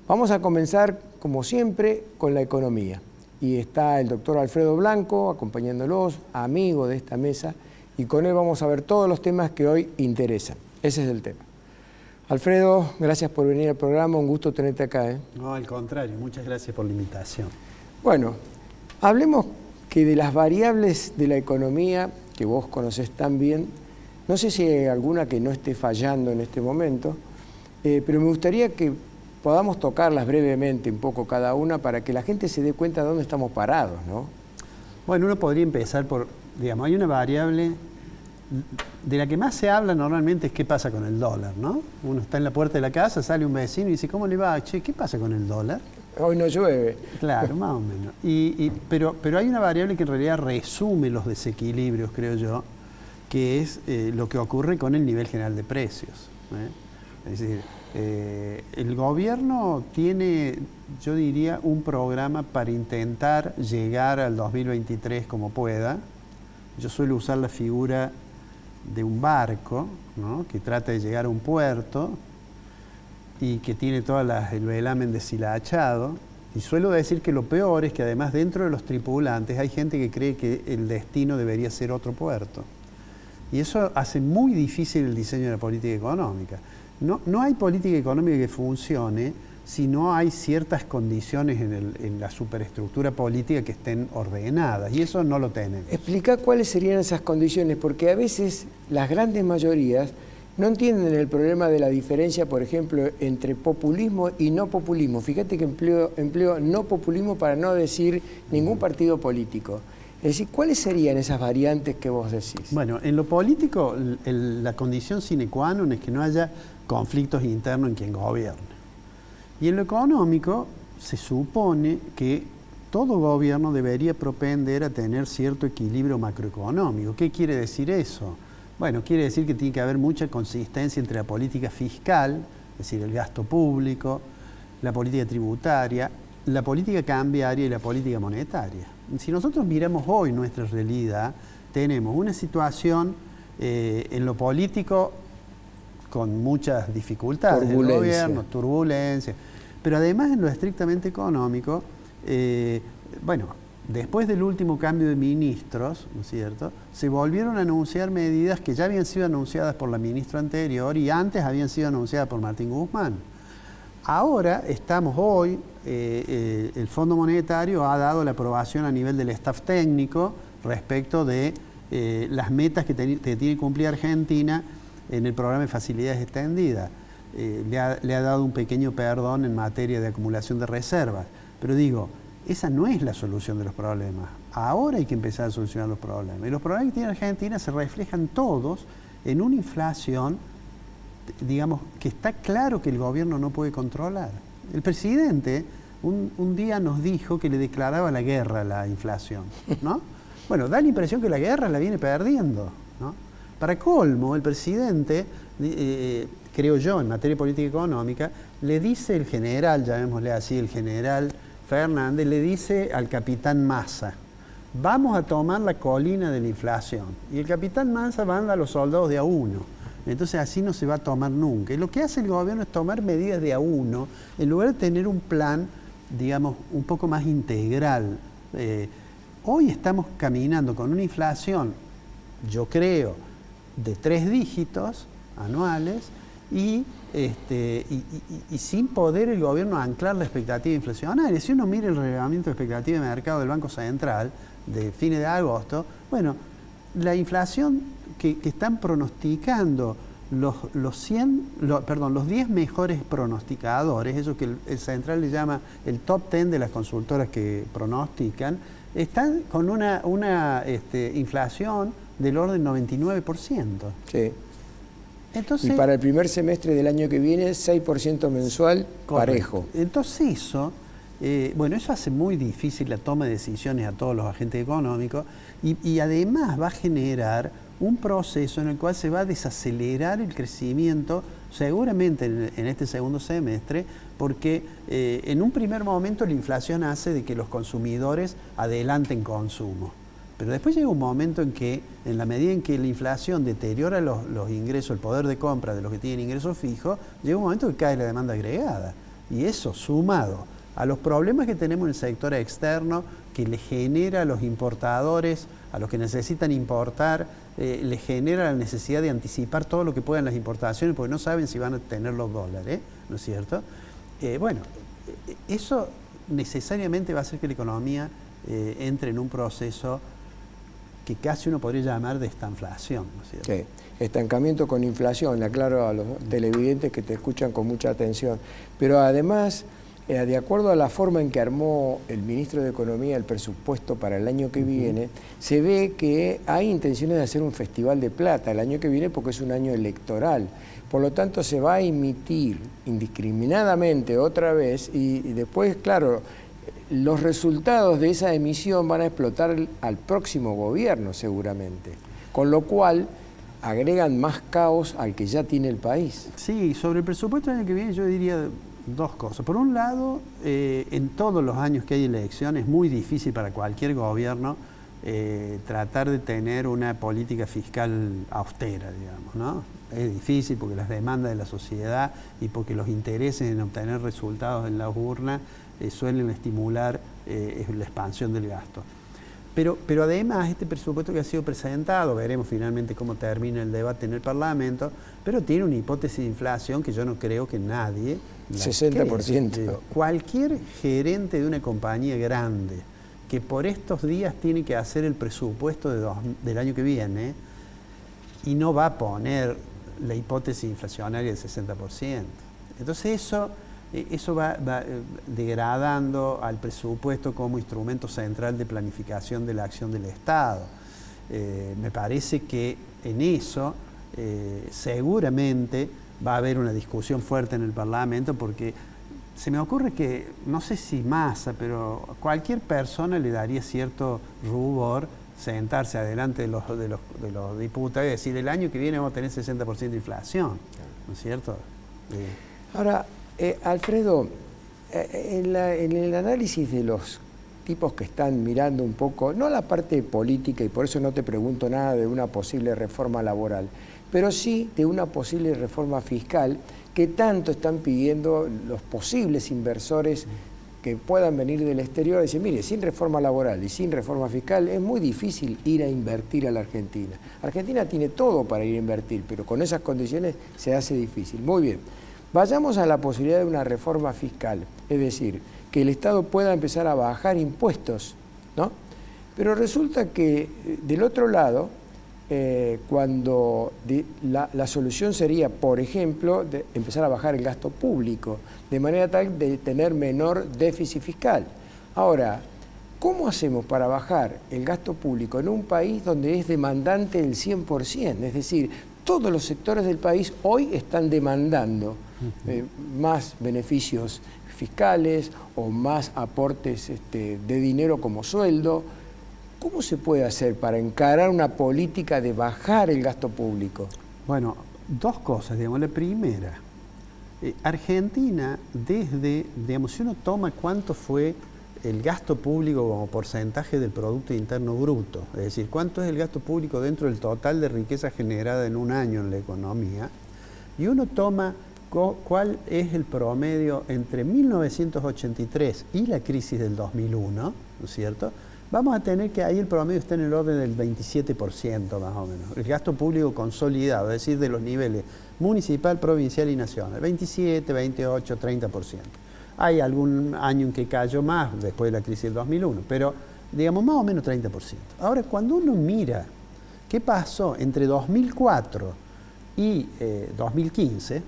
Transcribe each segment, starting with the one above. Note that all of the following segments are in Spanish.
Vamos a comenzar, como siempre, con la economía. Y está el doctor Alfredo Blanco acompañándolos, amigo de esta mesa, y con él vamos a ver todos los temas que hoy interesan. Ese es el tema. Alfredo, gracias por venir al programa, un gusto tenerte acá. No, al contrario, muchas gracias por la invitación. Bueno, hablemos que de las variables de la economía, que vos conocés tan bien, no sé si hay alguna que no esté fallando en este momento, pero me gustaría que podamos tocarlas brevemente un poco cada una para que la gente se dé cuenta de dónde estamos parados, ¿no? Bueno, uno podría empezar por, digamos, hay una variable de la que más se habla normalmente es qué pasa con el dólar, ¿no? Uno está en la puerta de la casa, sale un vecino y dice, ¿cómo le va? Che, ¿qué pasa con el dólar? Hoy no llueve. Claro, más o menos. Pero hay una variable que en realidad resume los desequilibrios, creo yo, que es lo que ocurre con el nivel general de precios. Es decir, el gobierno tiene, yo diría, un programa para intentar llegar al 2023 como pueda. Yo suelo usar la figura de un barco, ¿no?, que trata de llegar a un puerto y que tiene todo el velamen deshilachado. Y suelo decir que lo peor es que además dentro de los tripulantes hay gente que cree que el destino debería ser otro puerto. Y eso hace muy difícil el diseño de la política económica. No hay política económica que funcione si no hay ciertas condiciones en la superestructura política que estén ordenadas, y eso no lo tenemos. Explica cuáles serían esas condiciones, porque a veces las grandes mayorías no entienden el problema de la diferencia, por ejemplo, entre populismo y no populismo. Fíjate que empleo no populismo para no decir ningún partido político. Es decir, ¿cuáles serían esas variantes que vos decís? Bueno, en lo político, la condición sine qua non es que no haya conflictos internos en quien gobierna. Y en lo económico, se supone que todo gobierno debería propender a tener cierto equilibrio macroeconómico. ¿Qué quiere decir eso? Bueno, quiere decir que tiene que haber mucha consistencia entre la política fiscal, es decir, el gasto público, la política tributaria, la política cambiaria y la política monetaria. Si nosotros miramos hoy nuestra realidad, tenemos una situación en lo político con muchas dificultades del gobierno, turbulencia, pero además en lo estrictamente económico, bueno, después del último cambio de ministros, ¿no es cierto?, se volvieron a anunciar medidas que ya habían sido anunciadas por la ministra anterior y antes habían sido anunciadas por Martín Guzmán. Ahora estamos hoy, el Fondo Monetario ha dado la aprobación a nivel del staff técnico respecto de las metas que tiene que cumplir Argentina en el programa de facilidades extendidas. Le ha dado un pequeño perdón en materia de acumulación de reservas. Pero digo, esa no es la solución de los problemas. Ahora hay que empezar a solucionar los problemas. Y los problemas que tiene Argentina se reflejan todos en una inflación, digamos, que está claro que el gobierno no puede controlar. El presidente un día nos dijo que le declaraba la guerra a la inflación, ¿no? Bueno, da la impresión que la guerra la viene perdiendo, ¿no? Para colmo, el presidente, creo yo, en materia de política económica, le dice el general, llamémosle así, el general Fernández, le dice al capitán Massa, vamos a tomar la colina de la inflación. Y el capitán Massa manda a los soldados de a uno. Entonces así no se va a tomar nunca. Y lo que hace el gobierno es tomar medidas de a uno, en lugar de tener un plan, digamos, un poco más integral. Hoy estamos caminando con una inflación, yo creo, de 3 dígitos anuales y sin poder el gobierno anclar la expectativa inflacionaria. Si uno mira el relevamiento de expectativa de mercado del Banco Central de fines de agosto, bueno, la inflación que están pronosticando los 10 mejores pronosticadores, eso que el Central le llama el top 10 de las consultoras que pronostican, están con una inflación del orden 99%. Sí. Entonces, y para el primer semestre del año que viene, 6% mensual, parejo. Entonces eso, bueno, eso hace muy difícil la toma de decisiones a todos los agentes económicos y además va a generar un proceso en el cual se va a desacelerar el crecimiento seguramente en este segundo semestre, porque en un primer momento la inflación hace de que los consumidores adelanten consumo. Pero después llega un momento en que, en la medida en que la inflación deteriora los ingresos, el poder de compra de los que tienen ingresos fijos, llega un momento que cae la demanda agregada. Y eso, sumado a los problemas que tenemos en el sector externo, que le genera a los importadores, a los que necesitan importar, le genera la necesidad de anticipar todo lo que puedan las importaciones, porque no saben si van a tener los dólares, ¿no es cierto? Eso necesariamente va a hacer que la economía entre en un proceso que casi uno podría llamar de estanflación, ¿no es cierto? Sí, estancamiento con inflación, aclaro a los televidentes que te escuchan con mucha atención. Pero además, de acuerdo a la forma en que armó el ministro de Economía el presupuesto para el año que viene, se ve que hay intenciones de hacer un festival de plata el año que viene porque es un año electoral. Por lo tanto, se va a emitir indiscriminadamente otra vez y después, claro, los resultados de esa emisión van a explotar al próximo gobierno seguramente, con lo cual agregan más caos al que ya tiene el país. Sí, sobre el presupuesto del año que viene yo diría dos cosas. Por un lado, en todos los años que hay elecciones es muy difícil para cualquier gobierno tratar de tener una política fiscal austera, digamos, ¿no? Es difícil porque las demandas de la sociedad y porque los intereses en obtener resultados en las urnas suelen estimular la expansión del gasto. Pero además este presupuesto que ha sido presentado, veremos finalmente cómo termina el debate en el Parlamento, pero tiene una hipótesis de inflación que yo no creo que nadie... 60%. Cualquier gerente de una compañía grande que por estos días tiene que hacer el presupuesto del año que viene y no va a poner la hipótesis inflacionaria del 60%. Entonces eso va degradando al presupuesto como instrumento central de planificación de la acción del Estado. Me parece que en eso seguramente va a haber una discusión fuerte en el Parlamento porque se me ocurre que, no sé si Massa, pero a cualquier persona le daría cierto rubor sentarse adelante de los diputados y decir el año que viene vamos a tener 60% de inflación, ¿no es cierto? Ahora, Alfredo, en el análisis de los tipos que están mirando un poco, no la parte política, y por eso no te pregunto nada de una posible reforma laboral, pero sí de una posible reforma fiscal que tanto están pidiendo los posibles inversores que puedan venir del exterior. Dicen, mire, sin reforma laboral y sin reforma fiscal es muy difícil ir a invertir a la Argentina. Argentina tiene todo para ir a invertir, pero con esas condiciones se hace difícil. Muy bien. Vayamos a la posibilidad de una reforma fiscal, es decir, que el Estado pueda empezar a bajar impuestos, ¿no? Pero resulta que del otro lado, cuando la solución sería, por ejemplo, de empezar a bajar el gasto público, de manera tal de tener menor déficit fiscal. Ahora, ¿cómo hacemos para bajar el gasto público en un país donde es demandante el 100%? Es decir, todos los sectores del país hoy están demandando más beneficios fiscales o más aportes de dinero como sueldo. ¿Cómo se puede hacer para encarar una política de bajar el gasto público? Bueno, dos cosas, digamos. La primera, Argentina, digamos, si uno toma cuánto fue el gasto público como porcentaje del Producto Interno Bruto, es decir, cuánto es el gasto público dentro del total de riqueza generada en un año en la economía, y uno toma cuál es el promedio entre 1983 y la crisis del 2001, ¿no es cierto?, vamos a tener que ahí el promedio está en el orden del 27% más o menos. El gasto público consolidado, es decir, de los niveles municipal, provincial y nacional. 27, 28, 30%. Hay algún año en que cayó más después de la crisis del 2001, pero digamos más o menos 30%. Ahora, cuando uno mira qué pasó entre 2004 y 2015,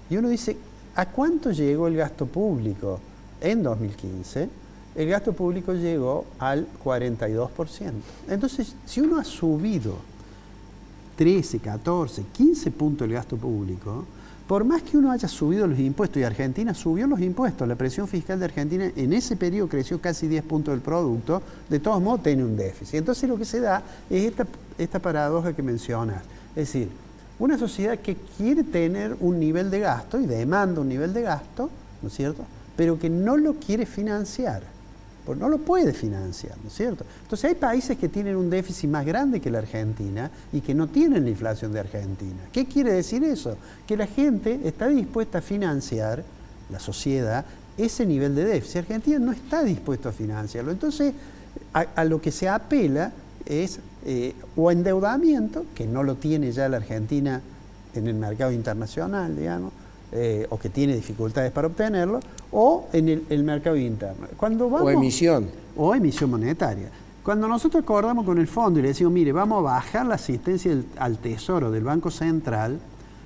y uno dice, ¿a cuánto llegó el gasto público en 2015? El gasto público llegó al 42%. Entonces, si uno ha subido 13, 14, 15 puntos el gasto público, por más que uno haya subido los impuestos, y Argentina subió los impuestos, la presión fiscal de Argentina en ese periodo creció casi 10 puntos del producto, de todos modos tiene un déficit. Entonces lo que se da es esta paradoja que mencionas. Es decir, una sociedad que quiere tener un nivel de gasto y demanda un nivel de gasto, ¿no es cierto?, pero que no lo quiere financiar. Pues no lo puede financiar, ¿no es cierto? Entonces hay países que tienen un déficit más grande que la Argentina y que no tienen la inflación de Argentina. ¿Qué quiere decir eso? Que la gente está dispuesta a financiar, la sociedad, ese nivel de déficit. Argentina no está dispuesto a financiarlo. Entonces, a lo que se apela es o endeudamiento, que no lo tiene ya la Argentina en el mercado internacional, digamos, o que tiene dificultades para obtenerlo, o en el mercado interno. O emisión. O emisión monetaria. Cuando nosotros acordamos con el fondo y le decimos, mire, vamos a bajar la asistencia al Tesoro del Banco Central,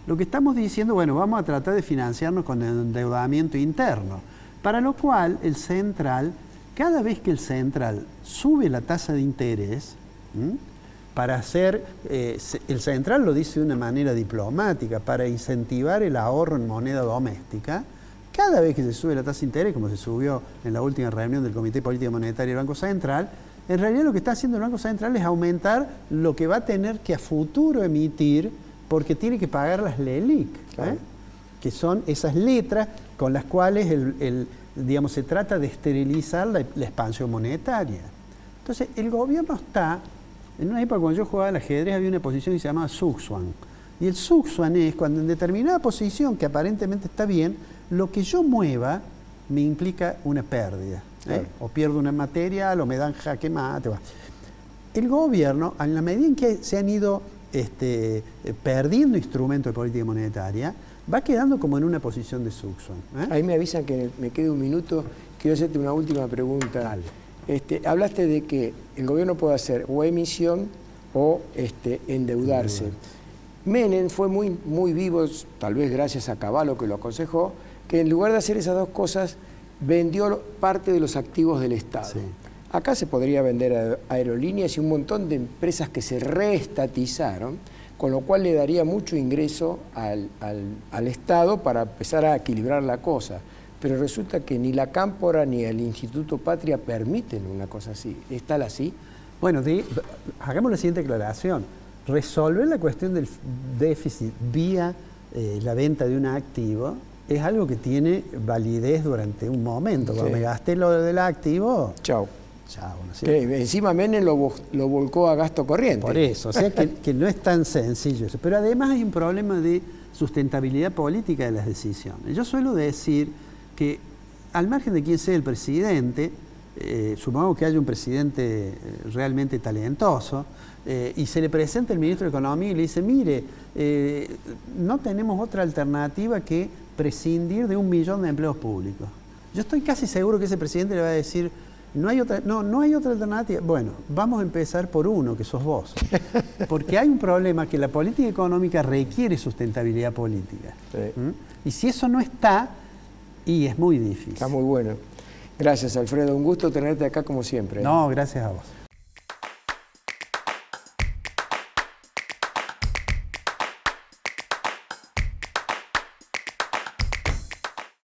lo que estamos diciendo, bueno, vamos a tratar de financiarnos con el endeudamiento interno, para lo cual el central, cada vez que el central sube la tasa de interés, para hacer, el central lo dice de una manera diplomática, para incentivar el ahorro en moneda doméstica, cada vez que se sube la tasa de interés, como se subió en la última reunión del Comité de Política Monetaria del Banco Central, en realidad lo que está haciendo el Banco Central es aumentar lo que va a tener que a futuro emitir porque tiene que pagar las LELIQ, que son esas letras con las cuales digamos, se trata de esterilizar la expansión monetaria. Entonces, el gobierno está, en una época cuando yo jugaba al ajedrez había una posición que se llamaba Zugzwang. Y el Zugzwang es cuando en determinada posición, que aparentemente está bien, lo que yo mueva me implica una pérdida. O pierdo una material, o me dan jaque mate. El gobierno, en la medida en que se han ido perdiendo instrumentos de política monetaria, va quedando como en una posición de Zugzwang. Ahí me avisan que me quede un minuto. Quiero hacerte una última pregunta. Dale. Hablaste de que el gobierno puede hacer o emisión o endeudarse. Menem fue muy vivo, tal vez gracias a Cavallo que lo aconsejó, que en lugar de hacer esas dos cosas, vendió parte de los activos del Estado. Sí. Acá se podría vender aerolíneas y un montón de empresas que se reestatizaron, con lo cual le daría mucho ingreso al Estado para empezar a equilibrar la cosa. Pero resulta que ni la Cámpora ni el Instituto Patria permiten una cosa así. ¿Es tal así? Bueno, hagamos la siguiente aclaración. Resolver la cuestión del déficit vía la venta de un activo es algo que tiene validez durante un momento. Cuando me gasté lo del activo... Chao. Chao. ¿No? Encima Menem lo volcó a gasto corriente. Por eso, o sea que no es tan sencillo eso. Pero además hay un problema de sustentabilidad política de las decisiones. Yo suelo decir que al margen de quién sea el presidente, supongamos que haya un presidente realmente talentoso, y se le presenta el ministro de Economía y le dice, mire, no tenemos otra alternativa que prescindir de 1 millón de empleos públicos. Yo estoy casi seguro que ese presidente le va a decir, no hay otra alternativa. Bueno, vamos a empezar por uno, que sos vos. Porque hay un problema que la política económica requiere sustentabilidad política. Sí. Y si eso no está, y es muy difícil. Está muy bueno. Gracias, Alfredo. Un gusto tenerte acá como siempre. No, gracias a vos.